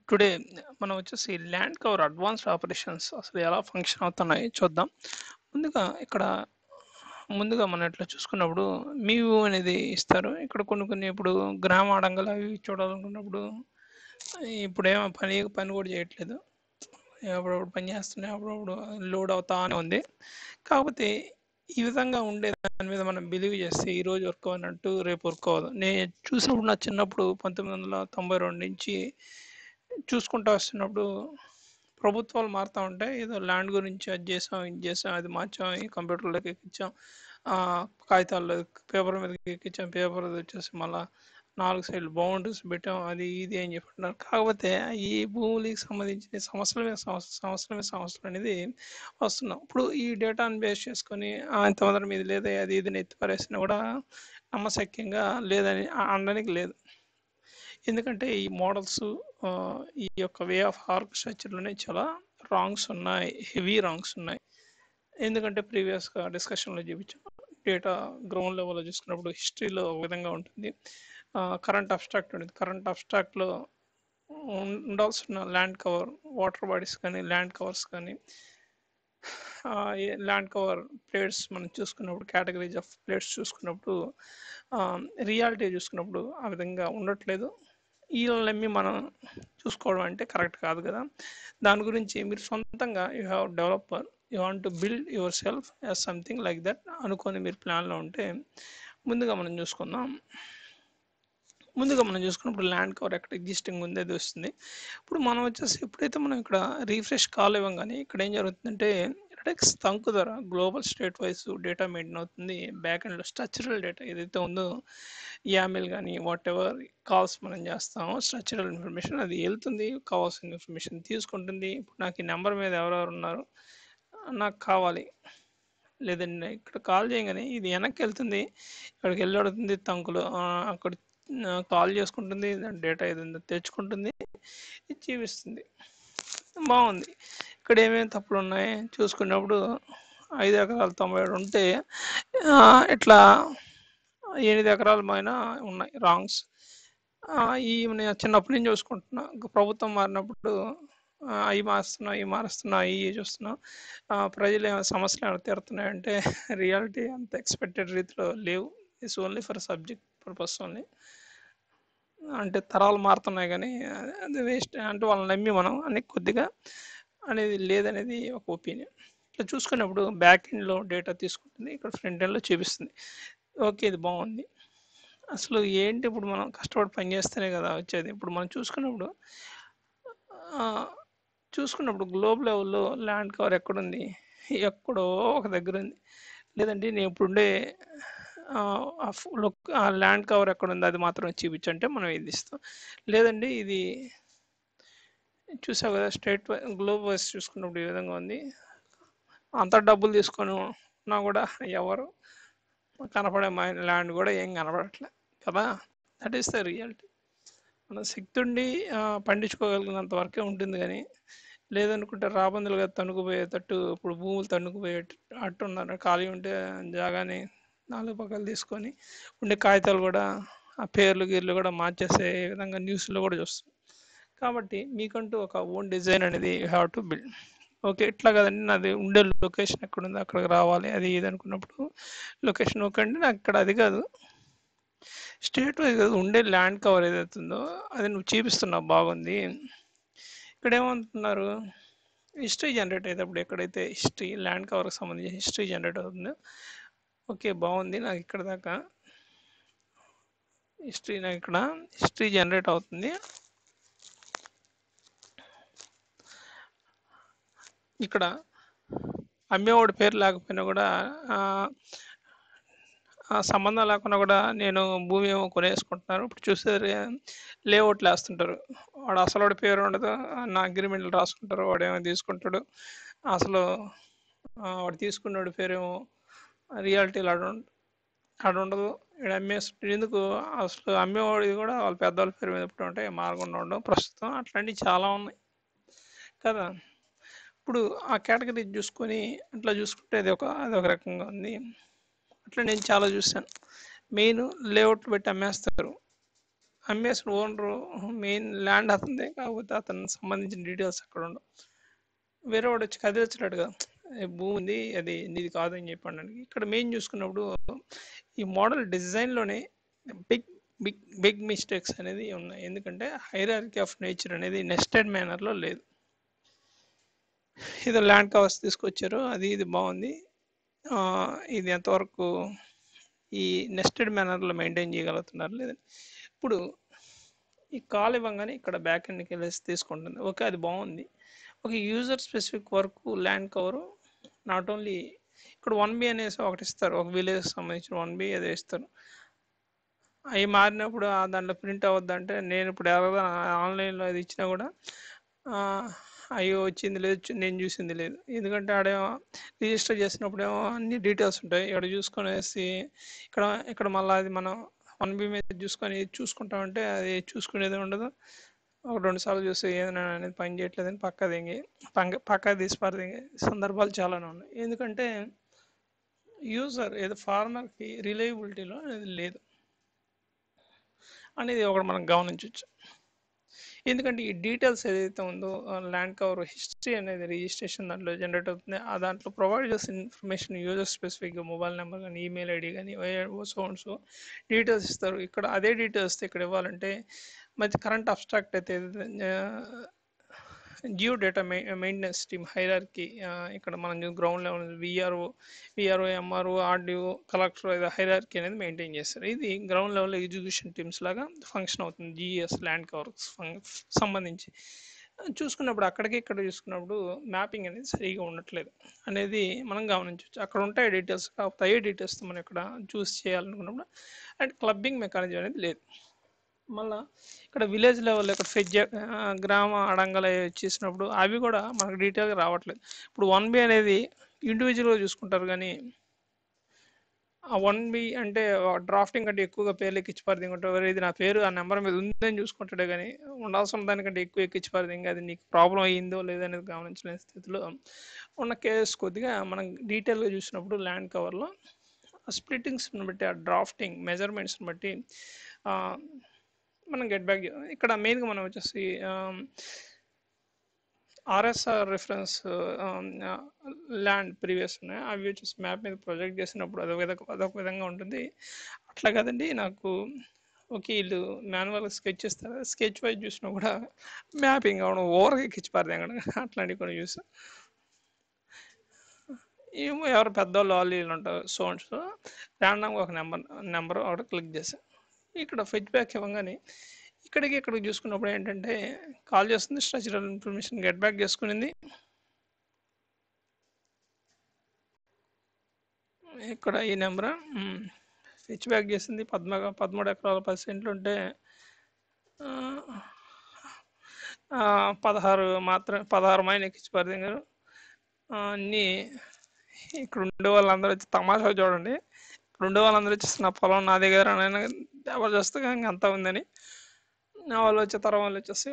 Today మనం వచ్చేసి land cover advanced operations అసలు ఎలా ఫంక్షన్ అవుతున్నాయి చూద్దాం. ముందుగా మనం ఇట్లా చూసుకున్నప్పుడు మీ వ్యూ అనేది ఇస్తారు. ఇక్కడ కొన్ని కొన్ని ఇప్పుడు గ్రామ అడంగలు అవి చూడాలనుకున్నప్పుడు ఇప్పుడేమో పని పని కూడా చేయట్లేదు. అప్పుడప్పుడు పని చేస్తున్నాయి, అప్పుడప్పుడు లోడ్ అవుతానే ఉంది. కాకపోతే ఈ విధంగా ఉండే దాని మీద మనం బిలీవ్ చేస్తే ఈ రోజు వర్క్ అన్నట్టు రేపు వర్క్ అవ్వదు. నేను చూసినప్పుడు నా చిన్నప్పుడు 1992 నుంచి చూసుకుంటా వస్తున్నప్పుడు ప్రభుత్వాలు మారుతా ఉంటాయి. ఏదో ల్యాండ్ గురించి అది చేసాం, ఇది చేసాం, అది మార్చాం, ఈ కంప్యూటర్లోకి ఎక్కించాం, ఆ, కాగితాల్లో పేపర్ మీదకి ఎక్కించాం, పేపర్ వచ్చేసి మళ్ళా 4 సైడ్లు బౌండరీస్ పెట్టాం, అది ఇది అని చెప్తున్నారు. కాకపోతే ఈ భూములకి సంబంధించిన సమస్యల మీద సమస్యలు అనేది వస్తున్నాం. ఇప్పుడు ఈ డేటాను బేస్ చేసుకొని ఇంతమంది మీద లేదా అది ఇది ఎత్తి పారేసినా కూడా నమ్మశక్యంగా లేదని అనడానికి లేదు. ఎందుకంటే ఈ మోడల్స్, ఈ యొక్క వే ఆఫ్ ఆర్కిటెక్చర్లోనే చాలా రాంగ్స్ ఉన్నాయి, హెవీ రాంగ్స్ ఉన్నాయి. ఎందుకంటే ప్రీవియస్గా డిస్కషన్లో చూపించాం, డేటా గ్రౌండ్ లెవెల్లో చూసుకున్నప్పుడు హిస్టరీలో ఒక విధంగా ఉంటుంది, కరెంట్ అబ్స్ట్రాక్ట్ ఉంటుంది. కరెంట్ అబ్స్ట్రాక్ట్లో ఉండాల్సిన ల్యాండ్ కవర్, వాటర్ బాడీస్ కానీ ల్యాండ్ కవర్స్ కానీ, ల్యాండ్ కవర్ ప్లేట్స్ మనం చూసుకున్నప్పుడు, కేటగిరీస్ ఆఫ్ ప్లేట్స్ చూసుకున్నప్పుడు, రియాలిటీ చూసుకున్నప్పుడు ఆ విధంగా ఉండట్లేదు. వీళ్ళని నమ్మి మనం చూసుకోవడం అంటే కరెక్ట్ కాదు కదా. దాని గురించి మీరు సొంతంగా you have developer, you want to build your self as something like that అనుకొని మీరు ప్లాన్లో ఉంటే ముందుగా మనం చూసుకుందాం. ముందుగా మనం చూసుకున్నప్పుడు ల్యాండ్ కవర్ ఎక్కడ ఎగ్జిస్టింగ్ ఉంది అది వస్తుంది. ఇప్పుడు మనం వచ్చేసి ఎప్పుడైతే మనం ఇక్కడ రీఫ్రెష్ కాల్ ఇవ్వగానే ఇక్కడ ఏం జరుగుతుందంటే టెక్స్ తంకు ద్వారా global state wise data maintain అవుతుంది. బ్యాక్ ఎండ్లో స్ట్రక్చరల్ డేటా ఏదైతే ఉందో, యామిల్ కానీ వాట్ ఎవర్ కాల్స్ మనం చేస్తామో స్ట్రక్చరల్ ఇన్ఫర్మేషన్ అది వెళ్తుంది, కావాల్సిన ఇన్ఫర్మేషన్ తీసుకుంటుంది. ఇప్పుడు నాకు ఈ నెంబర్ మీద ఎవరెవరు ఉన్నారు నాకు కావాలి, లేదండి ఇక్కడ కాల్ చేయగానే ఇది వెనక్కి వెళ్తుంది, ఇక్కడికి వెళ్ళి అడుగుతుంది తంకులు, అక్కడ కాల్ చేసుకుంటుంది, డేటా ఏది ఉందో తెచ్చుకుంటుంది, ఇది చూపిస్తుంది. బాగుంది. ఇక్కడ ఏమేమి తప్పులు ఉన్నాయి చూసుకున్నప్పుడు 5 ఎకరాలు 97 ఉంటే ఇట్లా 8 ఎకరాల పైన ఉన్నాయి రాంగ్స్. ఈ నేను చిన్నప్పటి నుంచి చూసుకుంటున్నా, ప్రభుత్వం మారినప్పుడు అవి మారుస్తున్నా అవి చూస్తున్నా, ప్రజలు ఏమైనా సమస్యలు ఏమైనా తీరుతున్నాయంటే రియాలిటీ అంత ఎక్స్పెక్టెడ్ రీతిలో లేవు. It's only for subject purpose only. అంటే తరాలు మారుతున్నాయి కానీ అది వేస్ట్, అంటే వాళ్ళని నమ్మి మనం అన్ని కొద్దిగా అనేది లేదనేది ఒక ఒపీనియన్. ఇట్లా చూసుకున్నప్పుడు బ్యాక్ ఎండ్లో డేటా తీసుకుంటుంది, ఇక్కడ ఫ్రంట్ ఎండ్లో చూపిస్తుంది. ఓకే, ఇది బాగుంది. అసలు ఏంటి, ఇప్పుడు మనం కష్టపడి పని చేస్తేనే కదా వచ్చేది. ఇప్పుడు మనం ఆ, చూసుకున్నప్పుడు గ్లోబల్ లెవెల్లో ల్యాండ్ కవర్ ఎక్కడుంది, ఎక్కడో ఒక దగ్గర ఉంది. లేదంటే నేను ఇప్పుడుండే ఆ ల్యాండ్ కవర్ ఎక్కడ ఉంది అది మాత్రం చూపించంటే మనం ఇది ఇస్తాం. లేదండి ఇది చూసావు కదా స్టేట్ గ్లోబ్ వైస్ చూసుకున్నప్పుడు ఈ విధంగా ఉంది, అంత డబ్బులు తీసుకొని ఉన్నా కూడా ఎవరు కనపడే మా ల్యాండ్ కూడా ఏం కనపడట్లే కదా. That is the reality. మన శక్తి ఉండి పండించుకోగలిగినంత వరకే ఉంటుంది కానీ, లేదనుకుంటే రాబందులుగా తణుకుపోయేటట్టు ఇప్పుడు భూములు తణుకుపోయే అట్టు ఉన్నారు. ఖాళీ ఉంటే జాగాని 4 పక్కలు తీసుకొని ఉండే కాగితాలు కూడా ఆ పేర్లు గీర్లు కూడా మార్చేసే విధంగా న్యూస్లో కూడా చూస్తాం. కాబట్టి మీకంటూ ఒక ఓన్ డిజైన్ అనేది you have to build. Okay, ఇట్లా కదండి నాది ఉండే లొకేషన్ ఎక్కడుంది అక్కడికి రావాలి అది ఇది అనుకున్నప్పుడు లొకేషన్ ఓకే అండి, నాకు ఇక్కడ అది కాదు, స్టేట్ వైజ్ ఉండే ల్యాండ్ కవర్ ఏదైతుందో అది నువ్వు చూపిస్తున్నావు బాగుంది. ఇక్కడ ఏమంటున్నారు, హిస్టరీ జనరేట్ అయ్యేటప్పుడు ఎక్కడైతే హిస్టరీ ల్యాండ్ కవర్కి సంబంధించి హిస్టరీ జనరేట్ అవుతుందో, ఓకే బాగుంది, నాకు ఇక్కడ దాకా హిస్టరీ, నాకు ఇక్కడ హిస్టరీ జనరేట్ అవుతుంది. ఇక్కడ అమ్మేవాడి పేరు లేకపోయినా కూడా సంబంధం లేకుండా కూడా నేను భూమి ఏమో కొనేసుకుంటున్నారు. ఇప్పుడు చూస్తే లేఅవుట్లు వేస్తుంటారు, వాడు అసలు వాడి పేరు ఉండదు, నా అగ్రిమెంట్లు రాసుకుంటారు, వాడు ఏమో తీసుకుంటాడు, అసలు వాడు తీసుకున్నాడు పేరేమో రియాలిటీలో ఆడ ఉండదు, ఇక్కడ అమ్మేస్తుంటాడు. ఎందుకు అసలు అమ్మేవాడిది కూడా వాళ్ళ పెద్దవాళ్ళ పేరు మీద ఎప్పుడు ఉంటాయి, మారకుండా ఉండవు. ప్రస్తుతం అట్లాంటివి చాలా ఉన్నాయి కదా. ఇప్పుడు ఆ కేటగిరీ చూసుకొని అట్లా చూసుకుంటే అదొక రకంగా ఉంది. అట్లా నేను చాలా చూశాను. మెయిన్ లేఅవుట్లు పెట్టి అమ్మేస్తారు, అమ్మేసిన ఓనరు మెయిన్ ల్యాండ్ అతనిదే, కాకపోతే అతనికి సంబంధించిన డీటెయిల్స్ అక్కడ ఉండవు. వేరే వాడు వచ్చి కదిలించలేడు కదా, భూమి ఉంది అది నీది కాదని చెప్పండి. ఇక్కడ మెయిన్ చూసుకున్నప్పుడు ఈ మోడల్ డిజైన్లోనే బిగ్ బిగ్ మిస్టేక్స్ అనేది ఉన్నాయి. ఎందుకంటే హైరార్కీ ఆఫ్ నేచర్ అనేది నెస్టెడ్ మేనర్లో లేదు. ఇది ల్యాండ్ కవర్స్ తీసుకొచ్చారు, అది ఇది బాగుంది. ఇది ఎంతవరకు ఈ నెస్టెడ్ మేనర్లో మెయింటైన్ చేయగలుగుతున్నారు లేదని. ఇప్పుడు ఈ కాల్ ఇవ్వగానే ఇక్కడ బ్యాక్ ఎండ్కి వెళ్ళేసి తీసుకుంటుంది, ఓకే అది బాగుంది. ఒక user specific work land cover not only ఇక్కడ 1B అనేసి ఒకటి ఇస్తారు, ఒక విలేజ్ సంబంధించిన 1B అదే ఇస్తారు. అవి మారినప్పుడు దాంట్లో ప్రింట్ అవ్వద్దంటే నేను ఇప్పుడు ఎవరైనా ఆన్లైన్లో అది ఇచ్చినా కూడా అయ్యో వచ్చింది లేదు, నేను చూసింది లేదు. ఎందుకంటే ఆడేమో రిజిస్టర్ చేసినప్పుడేమో అన్ని డీటెయిల్స్ ఉంటాయి, ఇక్కడ చూసుకొనేసి ఇక్కడ ఇక్కడ మళ్ళీ అది మనం 1B మీద చూసుకుంటామంటే అది చూసుకునేది ఉండదు. ఒక 2 సార్లు చూస్తే ఏదైనా అనేది పని చేయట్లేదని పక్కా తీసి పారదింగే సందర్భాలు చాలానే ఉన్నాయి. ఎందుకంటే యూజర్ ఏదో ఫార్మర్కి రిలయబిలిటీలో అనేది లేదు అనేది ఒకటి మనం గమనించవచ్చు. ఎందుకంటే ఈ డీటెయిల్స్ ఏదైతే ఉందో ల్యాండ్ కవర్ హిస్టరీ అనేది రిజిస్ట్రేషన్ దాంట్లో జనరేట్ అవుతుంది. ఆ దాంట్లో ప్రొవైడ్ చేసిన ఇన్ఫర్మేషన్ యూజర్ స్పెసిఫిక్గా మొబైల్ నెంబర్ కానీ ఈమెయిల్ ఐడి కానీ సో డీటెయిల్స్ ఇస్తారు. ఇక్కడ అదే డీటెయిల్స్ ఇక్కడ ఇవ్వాలంటే మరి కరెంట్ అబ్స్ట్రాక్ట్ అయితే geo data maintenance team hierarchy ఇక్కడ మనం ground level VRO MRO RDO collector hierarchy అనేది మెయింటైన్ చేస్తారు. ఇది గ్రౌండ్ లెవెల్ ఎగ్జిక్యూషన్ టీమ్స్ లాగా ఫంక్షన్ అవుతుంది జిఎస్ ల్యాండ్ కవర్ సంబంధించి. చూసుకున్నప్పుడు అక్కడికి ఇక్కడ చూసుకున్నప్పుడు మ్యాపింగ్ అనేది సరిగా ఉండట్లేదు అనేది మనం గమనించవచ్చు. అక్కడ ఉంటాయి డీటెయిల్స్, కాకపోతే అయ్యే డీటెయిల్స్తో మనం ఇక్కడ చూస్ చేయాలనుకున్నప్పుడు అండ్ క్లబ్బింగ్ మెకానిజం అనేది లేదు. మళ్ళీ ఇక్కడ విలేజ్ లెవెల్ ఇక్కడ గ్రామ అడంగలు చేసినప్పుడు అవి కూడా మనకు డీటెయిల్గా రావట్లేదు. ఇప్పుడు 1B అనేది ఇండివిజువల్గా చూసుకుంటారు, కానీ ఆ 1B అంటే డ్రాఫ్టింగ్ కంటే ఎక్కువగా పేర్లు ఎక్కించి ఉంటారు. ఇది నా పేరు ఆ నెంబర్ మీద ఉందని చూసుకుంటాడే కానీ ఉండాల్సిన దానికంటే ఎక్కువ ఎక్కించి అది నీకు ప్రాబ్లం అయ్యిందో లేదనేది గమనించలేని స్థితిలో ఉన్న కేసు కొద్దిగా మనం డీటెయిల్గా చూసినప్పుడు ల్యాండ్ కవర్లో స్ప్లిట్టింగ్స్ని బట్టి ఆ డ్రాఫ్టింగ్ మెజర్మెంట్స్ని బట్టి మనం గెట్ బ్యాక్ ఇక్కడ మెయిన్గా మనం వచ్చేసి ఆర్ఎస్ఆర్ రిఫరెన్స్ ల్యాండ్ ప్రీవియస్ ఉన్నాయి, అవి వచ్చేసి మ్యాప్ మీద ప్రొజెక్ట్ చేసినప్పుడు అదొక విధంగా ఉంటుంది. అట్లా కదండి నాకు ఓకే వీళ్ళు మాన్యువల్ స్కెచ్ ఇస్తారు, స్కెచ్ వైజ్ చూసినా కూడా మ్యాపింగ్ అవడం ఓవర్గా ఎక్కించి పారదేంగడం అట్లాంటివి కొన్ని చూసాం. ఏమో ఎవరు పెద్దవాళ్ళు వాళ్ళు ఉంటారు సో ర్యాండమ్గా ఒక నెంబర్ ఒకటి క్లిక్ చేశాను. ఇక్కడ ఫెచ్ బ్యాక్ ఇవ్వగానే ఇక్కడికి చూసుకున్నప్పుడు ఏంటంటే కాల్ చేస్తుంది, స్ట్రక్చరల్ ఇన్ఫర్మేషన్ గెట్ బ్యాక్ చేసుకునింది. ఇక్కడ ఈ నెంబర్ ఫెచ్ బ్యాక్ చేసింది. 13 ఎకరాల 10 సెంట్లు ఉంటే 16 మైలు ఎక్కించి పరిదిగారు. అన్నీ ఇక్కడ ఉండే వాళ్ళందరూ వచ్చి తమాషా చూడండి, ఇక్కడ ఉండే వాళ్ళందరూ వచ్చి నా పొలం నా దగ్గర జబర్దస్త్గా అంతా ఉందని వాళ్ళు వచ్చే తరం వాళ్ళు వచ్చేసి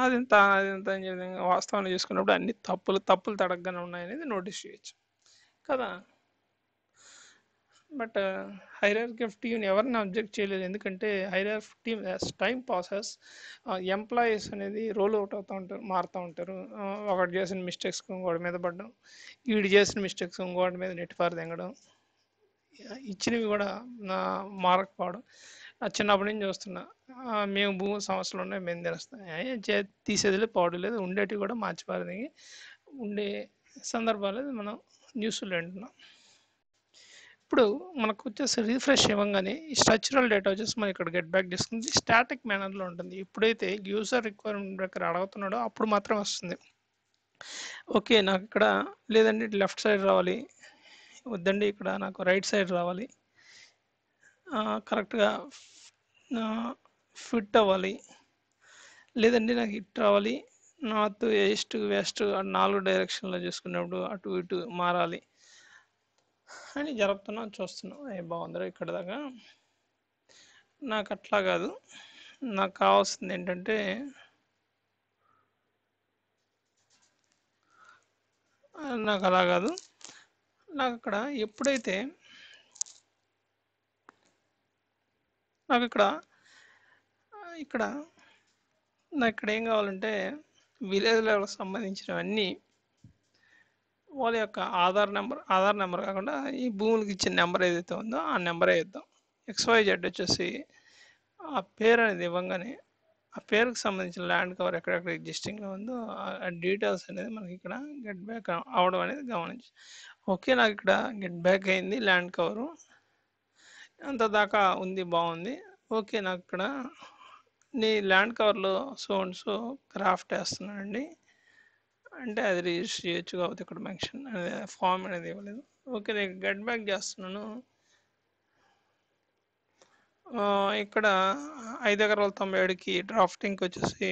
అదింత అని చెప్పి వాస్తవాన్ని చూసుకున్నప్పుడు అన్ని తప్పులు తడగ్గానే ఉన్నాయనేది నోటీస్ చేయొచ్చు కదా. బట్ హైరార్కీ ఆఫ్ టీమ్ని ఎవరిని అబ్జెక్ట్ చేయలేదు, ఎందుకంటే hierarchy of team time passes employees అనేది రోల్ అవుట్ అవుతూ ఉంటారు, మారుతూ ఉంటారు. ఒకటి చేసిన మిస్టేక్స్ ఇంకోటి మీద పడడం, వీడు చేసిన మిస్టేక్స్ ఇంకోటి మీద నెట్టిపారు తెంగడం, ఇచ్చినవి కూడా మారకపోవడం చిన్నప్పటి నుంచి చూస్తున్నా. మేము భూమి సమస్యలు ఉన్నాయి మేము తెలుస్తాం, తీసేదిలే పాడు లేదు, ఉండేటివి కూడా మార్చిపారది ఉండే సందర్భాలు మనం న్యూస్లో వింటున్నాం. ఇప్పుడు మనకు వచ్చేసి రీఫ్రెష్ ఇవ్వగానే ఈ స్ట్రక్చరల్ డేటా వచ్చేసి మనం ఇక్కడ గెట్ బ్యాక్ చేసుకుంది స్టాటిక్ మేనర్లో ఉంటుంది. ఎప్పుడైతే యూజర్ రిక్వైర్మెంట్ ప్రకారం అడుగుతున్నాడో అప్పుడు మాత్రం వస్తుంది. ఓకే నాకు ఇక్కడ లేదండి లెఫ్ట్ సైడ్ రావాలి, వద్దండి ఇక్కడ నాకు రైట్ సైడ్ రావాలి, కరెక్ట్గా ఫిట్ అవ్వాలి, లేదండి నాకు ఇటు రావాలి, నార్త్ ఈస్ట్ వెస్ట్ 4 డైరెక్షన్లో చూసుకున్నప్పుడు అటు ఇటు మారాలి అని జరుపుతున్నాం చూస్తున్నాం. బాగుందిరా ఇక్కడ దాకా. నాకు అట్లా కాదు, నాకు కావాల్సింది ఏంటంటే నాకు అలా కాదు, నాకు అక్కడ ఎప్పుడైతే నాకు ఇక్కడ ఇక్కడ నాకు ఇక్కడ ఏం కావాలంటే విలేజ్ లెవెల్కి సంబంధించినవన్నీ వాళ్ళ యొక్క ఆధార్ నెంబర్ కాకుండా ఈ భూములకి ఇచ్చిన నెంబర్ ఏదైతే ఉందో ఆ నెంబరే ఇద్దాం. XYZ వచ్చేసి ఆ పేరు అనేది ఇవ్వగానే ఆ పేరుకి సంబంధించిన ల్యాండ్ కవర్ ఎక్కడెక్కడ ఎగ్జిస్టింగ్లో ఉందో ఆ డీటెయిల్స్ అనేది మనకి ఇక్కడ గెట్ బ్యాక్ అవడం అనేది గమనించి. ఓకే, నాకు ఇక్కడ గెట్ బ్యాక్ అయింది ల్యాండ్ కవరు, అంత దాకా ఉంది, బాగుంది. ఓకే, నాకు ఇక్కడ నీ ల్యాండ్ కవర్లో సో అండ్ సో క్రాఫ్ట్ వేస్తున్నానండి అంటే అది రిజిస్టర్ చేయొచ్చు, కాబట్టి ఇక్కడ మెన్షన్ అనేది ఫామ్ అనేది ఇవ్వలేదు. ఓకే, నేను గెట్ బ్యాక్ చేస్తున్నాను. ఇక్కడ 5 ఎకరాల 97కి డ్రాఫ్టింగ్కి వచ్చేసి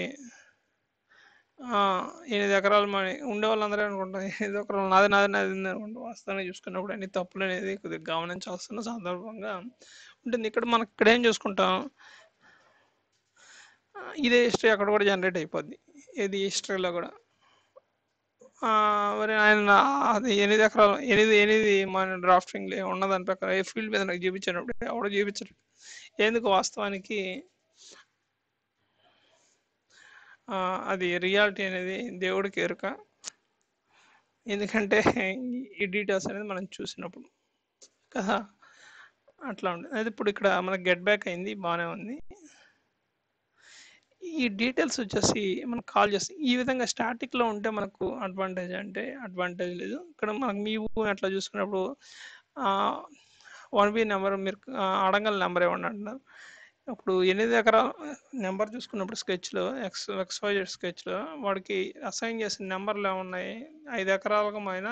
8 ఎకరాలు మన ఉండే వాళ్ళందరూ అనుకుంటారు 8 ఎకరాలు నాది నాది నాది అనుకుంటారు. వాస్తవాన్ని చూసుకున్నప్పుడు అన్ని తప్పులు అనేది కొద్దిగా గమనించాల్సిన సందర్భంగా ఉంటుంది. ఇక్కడ మనకి ఇక్కడ ఏం చూసుకుంటాం, ఇదే హిస్టరీ అక్కడ కూడా జనరేట్ అయిపోద్ది. ఇది హిస్టరీలో కూడా మరి ఆయన అది 8 ఎకరాలు 8 మన డ్రాఫ్టింగ్ ఉన్న దాని ప్రకారం ఏ ఫీల్డ్ మీద నాకు చూపించినప్పుడు ఎవడో చూపించరు. ఎందుకు వాస్తవానికి అది రియాలిటీ అనేది దేవుడికి ఎరుక. ఎందుకంటే ఈ డీటెయిల్స్ అనేది మనం చూసినప్పుడు కదా అట్లా ఉంటుంది. అది ఇప్పుడు ఇక్కడ మనకు గెట్ బ్యాక్ అయింది, బాగానే ఉంది. ఈ డీటెయిల్స్ వచ్చేసి మనకు కాల్ చేస్తే ఈ విధంగా స్టాటిక్లో ఉంటే మనకు అడ్వాంటేజ్ అంటే అడ్వాంటేజ్ లేదు. ఇక్కడ మనకు మీ ఊరు అట్లా చూసుకున్నప్పుడు 1B నెంబర్ మీరు అడగల నెంబర్ ఇవ్వండి అంటున్నారు. ఇప్పుడు 8 ఎకరాల నెంబర్ చూసుకున్నప్పుడు స్కెచ్లో XYZ స్కెచ్లో వాడికి అసైన్ చేసిన నెంబర్లు ఏమున్నాయి, 5 ఎకరాలకు మైన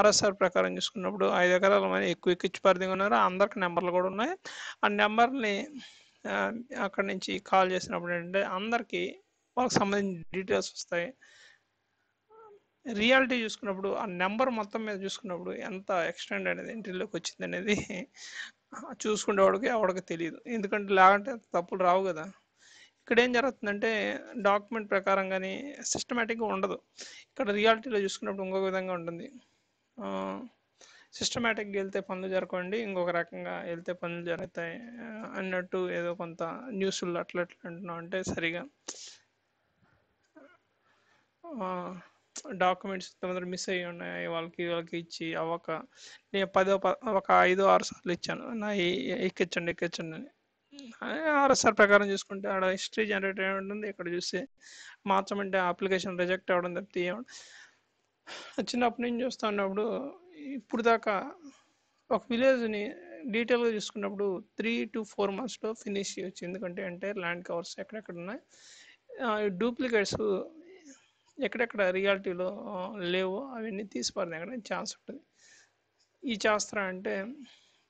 RSR ప్రకారం చూసుకున్నప్పుడు 5 ఎకరాల మైన ఎక్కువ ఇచ్చి పరిధిగా ఉన్నారు, అందరికి నెంబర్లు కూడా ఉన్నాయి. ఆ నెంబర్ని అక్కడి నుంచి కాల్ చేసినప్పుడు ఏంటంటే అందరికీ వాళ్ళకి సంబంధించిన డీటెయిల్స్ వస్తాయి. రియాలిటీ చూసుకున్నప్పుడు ఆ నెంబర్ మొత్తం మీద చూసుకున్నప్పుడు ఎంత ఎక్స్టెండ్ అనేది ఎంట్రీలోకి వచ్చింది అనేది చూసుకునేవాడికి ఎవడికి తెలియదు. ఎందుకంటే లేదంటే తప్పులు రావు కదా. ఇక్కడ ఏం జరుగుతుందంటే డాక్యుమెంట్ ప్రకారం కానీ సిస్టమేటిక్గా ఉండదు. ఇక్కడ రియాలిటీలో చూసుకున్నప్పుడు ఇంకొక విధంగా ఉంటుంది. సిస్టమేటిక్గా వెళ్తే పనులు జరగండి, ఇంకొక రకంగా వెళ్తే పనులు జరుగుతాయి అన్నట్టు ఏదో కొంత న్యూస్లు అట్లా ఎట్లా అంటున్నాం అంటే సరిగా డాక్యుమెంట్స్ తొందరగా మిస్ అయ్యి ఉన్నాయి, వాళ్ళకి ఇచ్చి అవ్వక నేను ఒక 5-6 సార్లు ఇచ్చాను నా ఎక్కించండి అని. RSR ప్రకారం చూసుకుంటే ఆడ హిస్టరీ జనరేట్ అయి ఉంటుంది. ఇక్కడ చూస్తే మార్చమంటే అప్లికేషన్ రిజెక్ట్ అవ్వడం తప్పితే చిన్నప్పటి నుంచి చూస్తూ ఉన్నప్పుడు ఇప్పుడు దాకా ఒక విలేజ్ని డీటెయిల్గా చూసుకున్నప్పుడు 3 to 4 monthsలో ఫినిష్ చేయొచ్చు. ఎందుకంటే ఎంటైర్ ల్యాండ్ కవర్స్ ఎక్కడెక్కడ ఉన్నాయి, డూప్లికేట్స్ ఎక్కడెక్కడ రియాలిటీలో లేవో అవన్నీ తీసిపారని ఎక్కడ ఛాన్స్ ఉంటుంది. ఈ శాస్త్రం అంటే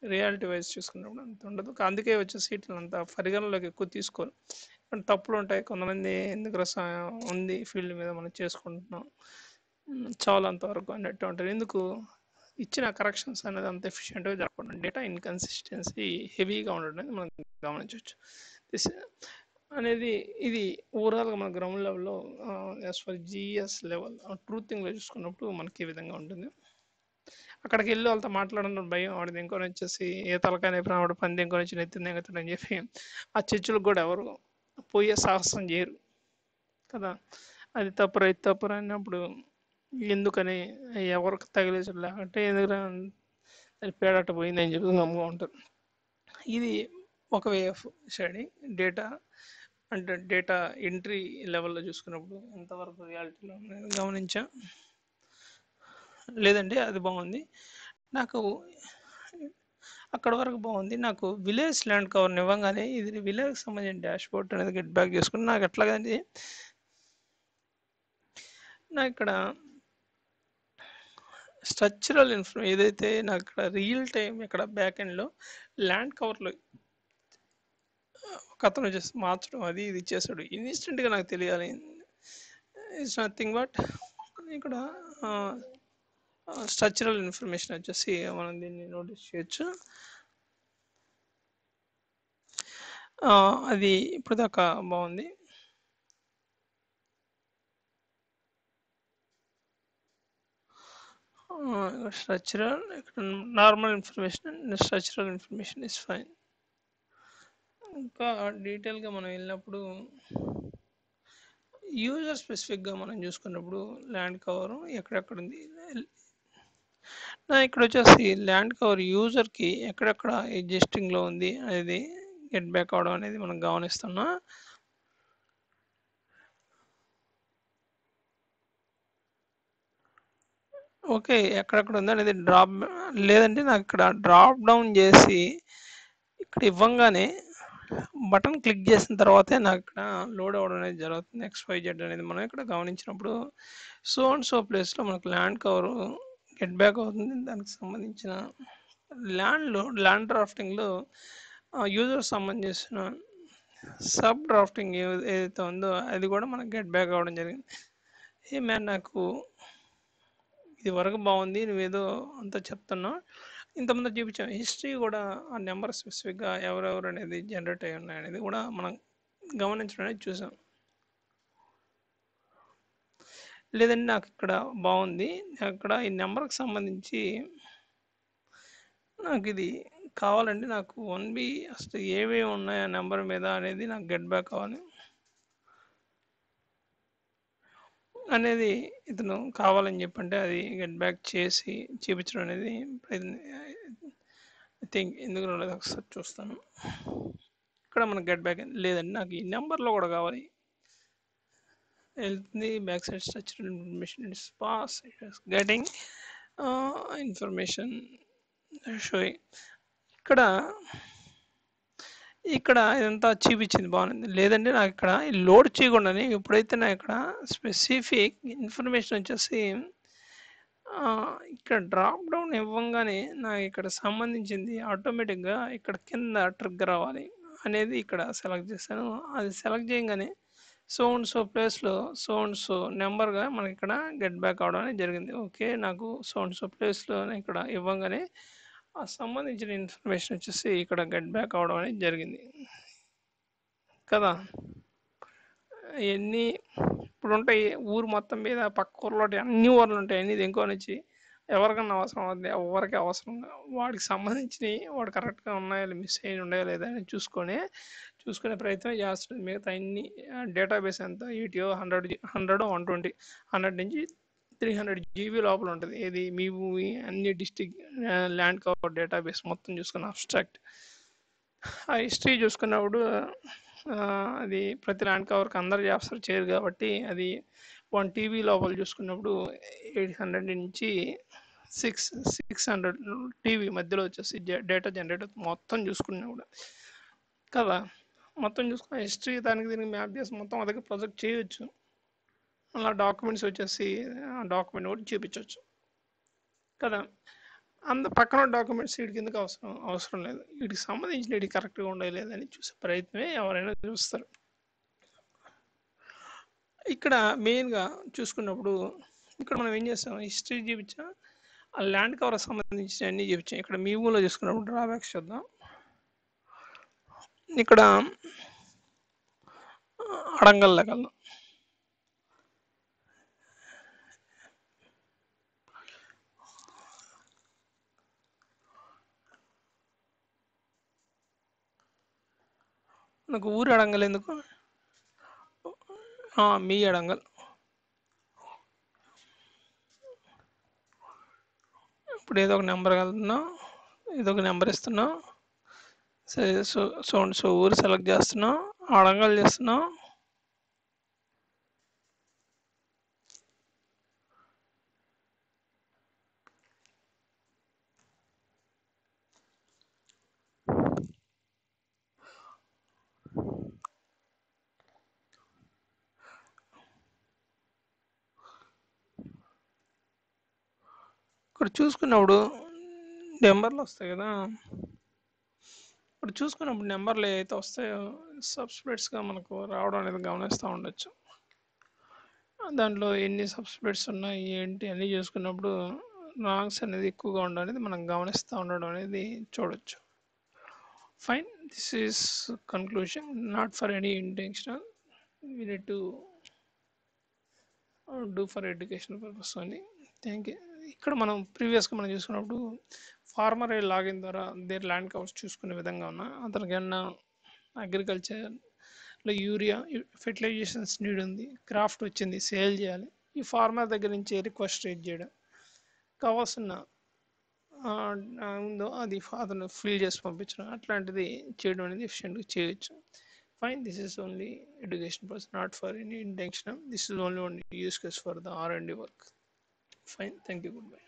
రియాలిటీ వైజ్ చూసుకున్నప్పుడు అంత ఉండదు. అందుకే వచ్చే సీట్లు అంత పరిగణలోకి ఎక్కువ తీసుకోరు. తప్పులు ఉంటాయి, కొంతమంది ఎందుకు ఉంది ఫీల్డ్ మీద మనం చేసుకుంటున్నాం చాలా అంతవరకు అన్నట్టు ఉంటుంది. ఎందుకు ఇచ్చిన కరెక్షన్స్ అనేది అంత ఎఫిషియెంట్గా జరగకుండా డేటా ఇన్కన్సిస్టెన్సీ హెవీగా ఉండడం మనం గమనించవచ్చు. దిస్ అనేది ఇది ఓవరాల్గా మన గ్రౌండ్ లెవెల్లో యాజ్ ఫర్ జిఎస్ లెవెల్ ట్రూతింగ్లో చూసుకున్నప్పుడు మనకి ఈ విధంగా ఉంటుంది. అక్కడికి వెళ్ళి వాళ్ళతో మాట్లాడడం భయం, వాడిది ఇంకో వచ్చేసి ఏ తలకాయ వాడు పంది ఇంకో నుంచి నెత్తింది ఎగుతాడని చెప్పి ఆ చర్చలకు కూడా ఎవరు పోయే సాహసం చేయరు కదా. అది తప్పురా ఇది తప్పురా అన్నప్పుడు ఎందుకని ఎవరికి తగిలేసాడు లేకంటే ఎందుకు అది పేడట పోయిందని చెప్పి నమ్ముగా ఉంటారు. ఇది ఒక వే ఆఫ్ స్టడీ. డేటా అంటే డేటా ఎంట్రీ లెవెల్లో చూసుకున్నప్పుడు ఎంతవరకు రియాలిటీలో గమనించా. లేదండి అది బాగుంది, నాకు అక్కడ వరకు బాగుంది. నాకు విలేజ్ ల్యాండ్ కవర్ని ఇవ్వగానే ఇది విలేజ్కి సంబంధించిన డాష్ బోర్డ్ అనేది గెట్ బ్యాక్ చేసుకుని నాకు ఎట్లాగంది నాకు ఇక్కడ స్ట్రక్చరల్ ఏదైతే నాకు ఇక్కడ రియల్ టైం ఇక్కడ బ్యాక్ ఎండ్లో ల్యాండ్ కవర్లో ఒక అతను వచ్చేసి మార్చడం అది ఇది ఇచ్చేసాడు ఇన్స్టెంట్గా నాకు తెలియాలి. ఇట్స్ నథింగ్ బట్ ఇక్కడ స్ట్రక్చరల్ ఇన్ఫర్మేషన్ వచ్చేసి మనం దీన్ని నోటీస్ చేయొచ్చు. అది ఇప్పుడు దాకా బాగుంది. Structural normal information structural information is fine. ఇంకా డీటెయిల్గా మనం వెళ్ళినప్పుడు యూజర్ స్పెసిఫిక్గా మనం చూసుకున్నప్పుడు ల్యాండ్ కవర్ ఎక్కడెక్కడ ఉంది. ఇక్కడ వచ్చేసి ల్యాండ్ కవర్ యూజర్కి ఎక్కడెక్కడ అడ్జస్టింగ్లో ఉంది అనేది గెట్ బ్యాక్ అవడం అనేది మనం గమనిస్తున్నాం. ఓకే, ఎక్కడెక్కడ ఉంది అనేది లేదంటే నాకు ఇక్కడ డ్రాప్ డౌన్ చేసి ఇక్కడ ఇవ్వంగానే బటన్ క్లిక్ చేసిన తర్వాతే నాకు ఇక్కడ లోడ్ అవ్వడం అనేది జరుగుతుంది. XYZ అనేది మనం ఇక్కడ గమనించినప్పుడు సో అండ్ సో ప్లేస్లో మనకు ల్యాండ్ కవర్ గెట్ బ్యాక్ అవుతుంది. దానికి సంబంధించిన ల్యాండ్ డ్రాఫ్టింగ్లో యూజర్ సంబంధించిన సబ్ డ్రాఫ్టింగ్ ఏదైతే ఉందో అది కూడా మనకు గెట్ బ్యాక్ అవ్వడం జరిగింది. ఏ మ్యాన్, నాకు ఇది వరకు బాగుంది, నువ్వేదో అంతా చెప్తున్నావు, ఇంతకుముందు చూపించాం హిస్టరీ కూడా ఆ నెంబర్ స్పెసిఫిక్గా ఎవరెవరు అనేది జనరేట్ అయి ఉన్నాయి అనేది కూడా మనం గమనించడం అనేది చూసాం. లేదంటే నాకు ఇక్కడ బాగుంది, అక్కడ ఈ నెంబర్కి సంబంధించి నాకు ఇది కావాలండి, నాకు 1B అసలు ఏమేమి ఉన్నాయి ఆ నెంబర్ మీద అనేది నాకు గెట్ బ్యాక్ కావాలి అనేది ఇతను కావాలని చెప్పంటే అది గెట్ బ్యాక్ చేసి చూపించడం అనేది ఐ థింక్ ఎందుకు రాలేదు ఒకసారి చూస్తాను. ఇక్కడ మనకు గెట్ బ్యాక్ లేదండి, నాకు ఈ నెంబర్లో కూడా కావాలి వెళ్తుంది. Back side structural information it's pass it is getting information showing. ఇక్కడ ఇక్కడ ఇదంతా చూపించింది బాగుంది. లేదంటే నాకు ఇక్కడ లోడ్ చేయకుండానే ఎప్పుడైతే నాకు ఇక్కడ స్పెసిఫిక్ ఇన్ఫర్మేషన్ వచ్చేసి ఇక్కడ డ్రాప్ డౌన్ ఇవ్వంగానే నాకు ఇక్కడ సంబంధించింది ఆటోమేటిక్గా ఇక్కడ కింద ట్రిగ్గర్ అవ్వాలి అనేది ఇక్కడ సెలెక్ట్ చేశాను. అది సెలెక్ట్ చేయగానే సో అండ్ సో ప్లేస్లో సో అండ్ సో నెంబర్గా మనకి ఇక్కడ గెట్ బ్యాక్ అవడం అనేది జరిగింది. ఓకే, నాకు సో అండ్ సో ప్లేస్లో ఇక్కడ ఇవ్వగానే ఆ సంబంధించిన ఇన్ఫర్మేషన్ వచ్చేసి ఇక్కడ గెట్ బ్యాక్ అవడం అనేది జరిగింది కదా. ఎన్ని ఇప్పుడు ఉంటాయి ఊరు మొత్తం మీద, పక్క ఊర్లో అన్ని ఊర్లు ఉంటాయి, అన్ని దెంకొని వచ్చి ఎవరికన్నా అవసరం అవుతుంది, ఎవరికి అవసరం వాడికి సంబంధించినవి వాడు కరెక్ట్గా ఉన్నాయో మిస్ అయ్యి ఉన్నాయో లేదా అని చూసుకునే ప్రయత్నం చేస్తుంది. మిగతా అన్ని డేటాబేస్ ఎంత 80 100 120 100 నుంచి 300 GB లోపల ఉంటుంది. ఏది మీ అన్ని డిస్టిక్ ల్యాండ్ కవర్ డేటాబేస్ మొత్తం చూసుకున్న అబ్స్ట్రాక్ట్ ఆ హిస్టరీ చూసుకున్నప్పుడు అది ప్రతి ల్యాండ్ కవర్కి అందరు చేస్తారు చేయరు కాబట్టి అది 1 TB లోపల చూసుకున్నప్పుడు 800 నుంచి 600 TB మధ్యలో వచ్చేసి డేటా జనరేట్ మొత్తం చూసుకున్నప్పుడు కదా. మొత్తం చూసుకున్న హిస్టరీ దానికి దీనికి మ్యాప్ చేసి మొత్తం అదే ప్రొజెక్ట్ చేయొచ్చు. అలా డాక్యుమెంట్స్ వచ్చేసి డాక్యుమెంట్ కూడా చూపించవచ్చు కదా. పక్కన డాక్యుమెంట్స్ వీటికి ఎందుకు అవసరం లేదు, వీటికి సంబంధించిన వీటికి కరెక్ట్గా ఉండే లేదని చూసే ప్రయత్నమే ఎవరైనా చూస్తారు. ఇక్కడ మెయిన్గా చూసుకున్నప్పుడు ఇక్కడ మనం ఏం చేస్తాం, హిస్టరీ చూపించాం, ఆ ల్యాండ్ కవర్ సంబంధించిన అన్నీ చూపించాం. ఇక్కడ మీ ఊళ్ళో చూసుకున్నప్పుడు డ్రాబ్యాక్స్ చూద్దాం. ఇక్కడ అడంగల్ లెక్కలు నాకు ఊరు అడంగల్ ఎందుకు, మీ అడంగల్. ఇప్పుడు ఏదో ఒక నెంబర్ వెళ్తున్నాం, ఏదో ఒక నెంబర్ ఇస్తున్నాం, సరే సో ఊరు సెలెక్ట్ చేస్తున్నాం, అడంగల్ చేస్తున్నాం. ఇక్కడ చూసుకున్నప్పుడు నెంబర్లు వస్తాయి కదా, ఇప్పుడు చూసుకున్నప్పుడు నెంబర్లు ఏవైతే వస్తాయో సబ్స్క్రిప్ట్స్గా మనకు రావడం అనేది గమనిస్తూ ఉండొచ్చు. దాంట్లో ఎన్ని సబ్స్క్రిప్ట్స్ ఉన్నాయి ఏంటి అన్నీ చూసుకున్నప్పుడు రాంగ్స్ అనేది ఎక్కువగా ఉండడం అనేది మనం గమనిస్తూ ఉండడం అనేది చూడొచ్చు. Fine, this is conclusion, not for any intentional, we need to do for educational purpose అని. Thank you. ఇక్కడ మనం ప్రీవియస్గా మనం చూసుకున్నప్పుడు ఫార్మర్ లాగిన్ ద్వారా దేర్ ల్యాండ్ కవర్స్ చూసుకునే విధంగా ఉన్నా అతనికి ఏమన్నా అగ్రికల్చర్లో యూరియా ఫెర్టిలైజేషన్స్ నీడ్ ఉంది, క్రాఫ్ట్ వచ్చింది, సేల్ చేయాలి. ఈ ఫార్మర్ దగ్గర నుంచి రిక్వెస్ట్ రేట్ చేయడం, కావాల్సిన ఉందో అది అతను ఫిల్ చేసి పంపించడం, అట్లాంటిది చేయడం అనేది ఎఫిషియెంట్గా చేయొచ్చు. Fine, this is only education purpose, not for any intention. This is only use case for the R&D work. Fine, thank you, goodbye.